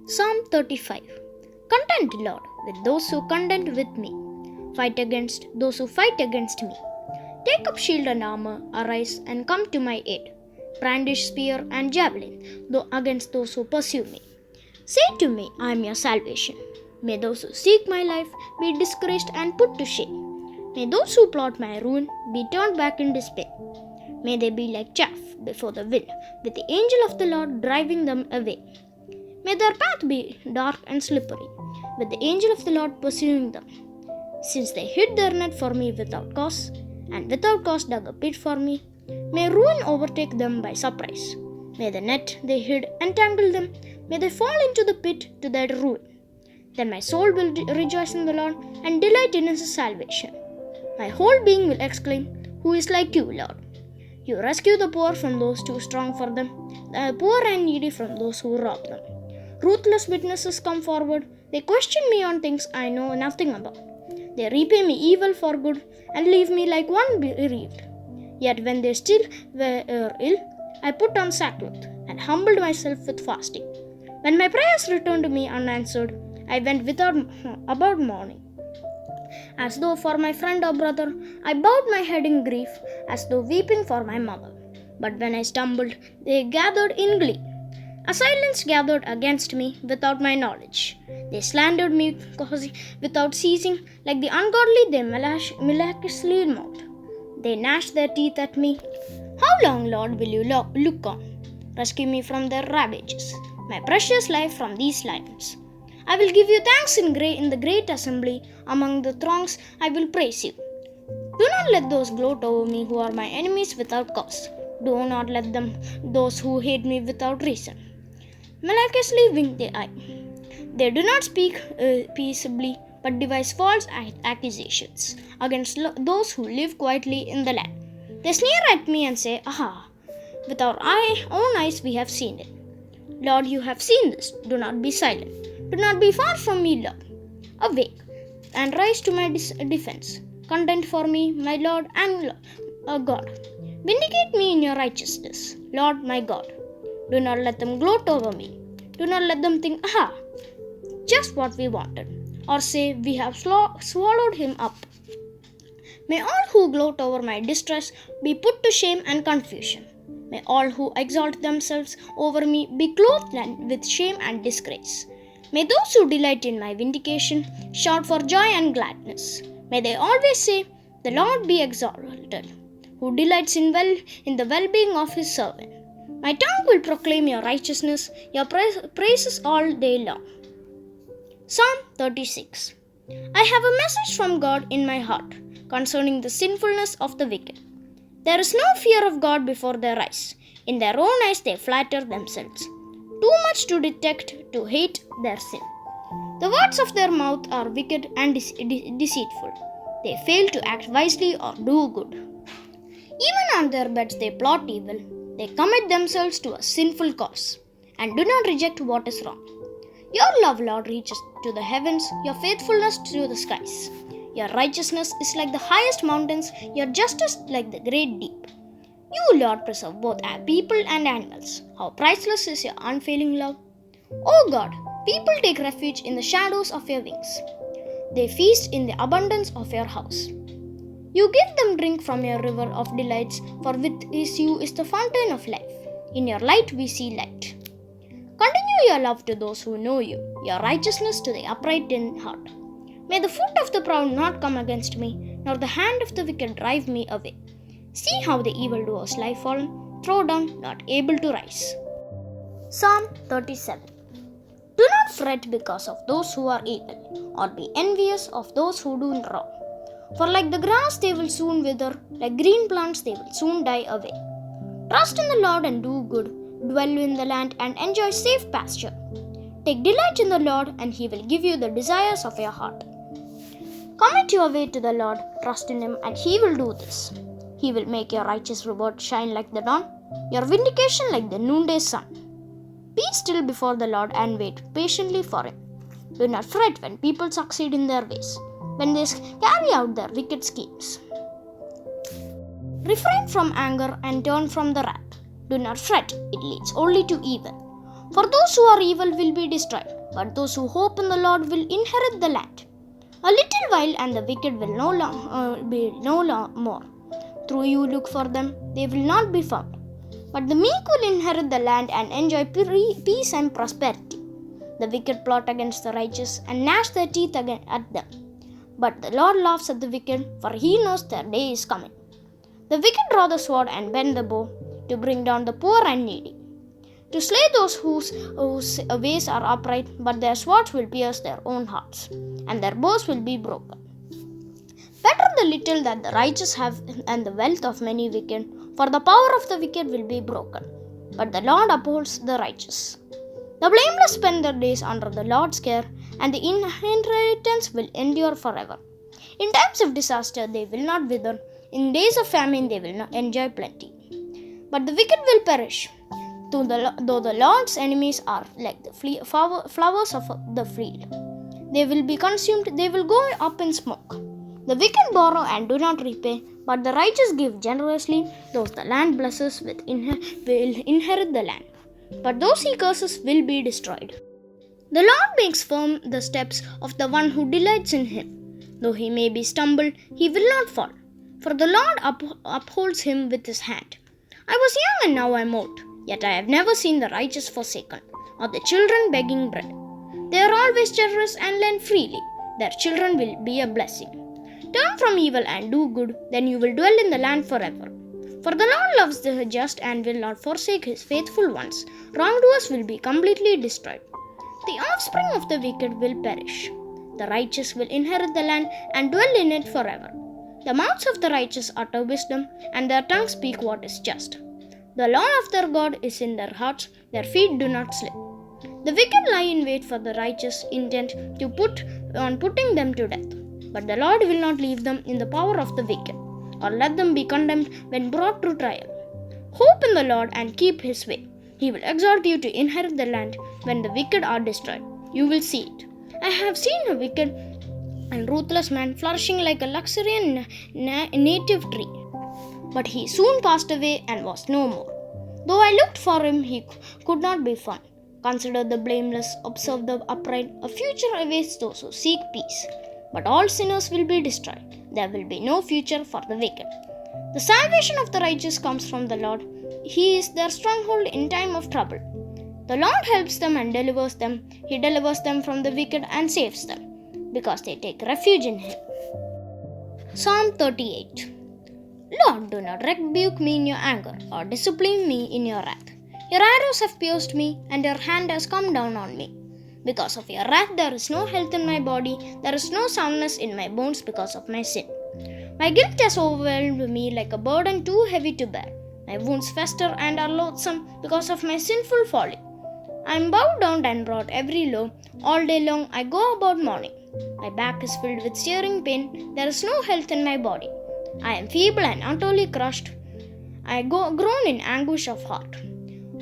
Psalm 35. Contend, Lord, with those who contend with me. Fight against those who fight against me. Take up shield and armor, arise and come to my aid. Brandish spear and javelin, though against those who pursue me. Say to me, I am your salvation. May those who seek my life be discouraged and put to shame. May those who plot my ruin be turned back in despair. May they be like chaff before the wind, with the angel of the Lord driving them away. May their path be dark and slippery, with the angel of the Lord pursuing them. Since they hid their net for me without cause, and without cause dug a pit for me, may ruin overtake them by surprise. May the net they hid entangle them, may they fall into the pit to their ruin. Then my soul will rejoice in the Lord and delight in his salvation. My whole being will exclaim, Who is like you, Lord? You rescue the poor from those too strong for them, the poor and needy from those who rob them. Ruthless witnesses come forward. They question me on things I know nothing about. They repay me evil for good and leave me like one bereaved. Yet when they still were ill, I put on sackcloth and humbled myself with fasting. When my prayers returned to me unanswered, I went about mourning. As though for my friend or brother, I bowed my head in grief, as though weeping for my mother. But when I stumbled, they gathered in glee. A silence gathered against me without my knowledge. They slandered me without ceasing, like the ungodly they maliciously mocked. They gnashed their teeth at me. How long, Lord, will you look on? Rescue me from their ravages, my precious life from these lions. I will give you thanks in the great assembly. Among the throngs I will praise you. Do not let those gloat over me who are my enemies without cause. Do not let those who hate me without reason maliciously wink the eye. They do not speak peaceably, but devise false accusations against those who live quietly in the land. They sneer at me and say, Aha! With our own eyes we have seen it. Lord, you have seen this. Do not be silent. Do not be far from me, Lord. Awake and rise to my defense. Contend for me, my Lord and God. Vindicate me in your righteousness, Lord my God. Do not let them gloat over me. Do not let them think, Aha, just what we wanted, or say, We have swallowed him up. May all who gloat over my distress be put to shame and confusion. May all who exalt themselves over me be clothed with shame and disgrace. May those who delight in my vindication shout for joy and gladness. May they always say, The Lord be exalted, who delights in the well-being of his servant. My tongue will proclaim your righteousness, your praises all day long. Psalm 36. I have a message from God in my heart concerning the sinfulness of the wicked. There is no fear of God before their eyes. In their own eyes they flatter themselves. Too much to detect, to hate their sin. The words of their mouth are wicked and deceitful. They fail to act wisely or do good. Even on their beds they plot evil. They commit themselves to a sinful cause and do not reject what is wrong. Your love, Lord, reaches to the heavens, your faithfulness to the skies. Your righteousness is like the highest mountains, your justice like the great deep. You, Lord, preserve both people and animals. How priceless is your unfailing love. O God, people take refuge in the shadows of your wings. They feast in the abundance of your house. You give them drink from your river of delights, for with you is the fountain of life. In your light we see light. Continue your love to those who know you, your righteousness to the upright in heart. May the foot of the proud not come against me, nor the hand of the wicked drive me away. See how the evildoers lie fallen, thrown down, not able to rise. Psalm 37. Do not fret because of those who are evil, or be envious of those who do wrong. For like the grass they will soon wither, like green plants they will soon die away. Trust in the Lord and do good, dwell in the land and enjoy safe pasture. Take delight in the Lord and he will give you the desires of your heart. Commit your way to the Lord, trust in him and he will do this. He will make your righteous reward shine like the dawn, your vindication like the noonday sun. Be still before the Lord and wait patiently for him. Do not fret when people succeed in their ways, when they carry out their wicked schemes. Refrain from anger and turn from the wrath. Do not fret, it leads only to evil. For those who are evil will be destroyed, but those who hope in the Lord will inherit the land. A little while and the wicked will be no more. Though you look for them, they will not be found. But the meek will inherit the land and enjoy peace and prosperity. The wicked plot against the righteous and gnash their teeth at them. But the Lord laughs at the wicked, for he knows their day is coming. The wicked draw the sword and bend the bow to bring down the poor and needy, to slay those whose ways are upright, but their swords will pierce their own hearts, and their bows will be broken. Better the little that the righteous have and the wealth of many wicked, for the power of the wicked will be broken, but the Lord upholds the righteous. The blameless spend their days under the Lord's care, and the inheritance will endure forever. In times of disaster they will not wither, in days of famine they will not enjoy plenty. But the wicked will perish, though the Lord's enemies are like the flowers of the field. They will be consumed, they will go up in smoke. The wicked borrow and do not repay, but the righteous give generously. Those the land blesses will inherit the land, but those he curses will be destroyed. The Lord makes firm the steps of the one who delights in him. Though he may be stumbled, he will not fall, for the Lord upholds him with his hand. I was young and now I am old, yet I have never seen the righteous forsaken, or the children begging bread. They are always generous and lend freely. Their children will be a blessing. Turn from evil and do good, then you will dwell in the land forever. For the Lord loves the just and will not forsake his faithful ones. Wrongdoers will be completely destroyed. The offspring of the wicked will perish. The righteous will inherit the land and dwell in it forever. The mouths of the righteous utter wisdom, and their tongues speak what is just. The law of their God is in their hearts, their feet do not slip. The wicked lie in wait for the righteous, intent to putting them to death. But the Lord will not leave them in the power of the wicked, or let them be condemned when brought to trial. Hope in the Lord and keep his way. He will exalt you to inherit the land when the wicked are destroyed. You will see it. I have seen a wicked and ruthless man flourishing like a luxuriant native tree. But he soon passed away and was no more. Though I looked for him, he could not be found. Consider the blameless, observe the upright. A future awaits those who seek peace. But all sinners will be destroyed. There will be no future for the wicked. The salvation of the righteous comes from the Lord. He is their stronghold in time of trouble. The Lord helps them and delivers them. He delivers them from the wicked and saves them, because they take refuge in him. Psalm 38. Lord, do not rebuke me in your anger, or discipline me in your wrath. Your arrows have pierced me, and your hand has come down on me. Because of your wrath there is no health in my body, there is no soundness in my bones because of my sin. My guilt has overwhelmed me like a burden too heavy to bear. My wounds fester and are loathsome because of my sinful folly. I am bowed down and brought every low. All day long I go about mourning. My back is filled with searing pain. There is no health in my body. I am feeble and utterly crushed. I groan in anguish of heart.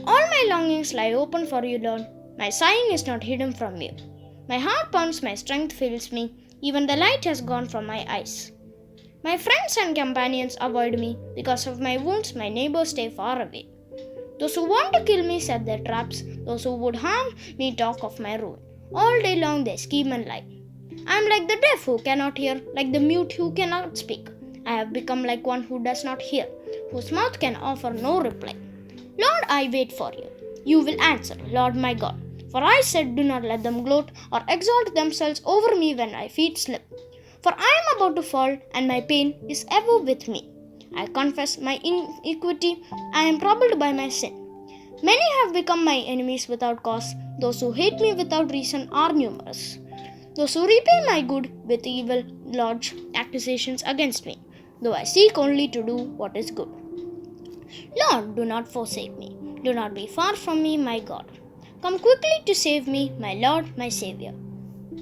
All my longings lie open for you, Lord. My sighing is not hidden from you. My heart pounds, my strength fails me. Even the light has gone from my eyes. My friends and companions avoid me. Because of my wounds, my neighbors stay far away. Those who want to kill me set their traps. Those who would harm me talk of my ruin. All day long they scheme and lie. I am like the deaf who cannot hear, like the mute who cannot speak. I have become like one who does not hear, whose mouth can offer no reply. Lord, I wait for you. You will answer, Lord my God. For I said, do not let them gloat or exalt themselves over me when my feet slip. For I am about to fall, and my pain is ever with me. I confess my iniquity. I am troubled by my sin. Many have become my enemies without cause. Those who hate me without reason are numerous. Those who repay my good with evil lodge accusations against me, though I seek only to do what is good. Lord, do not forsake me. Do not be far from me, my God. Come quickly to save me, my Lord, my Savior.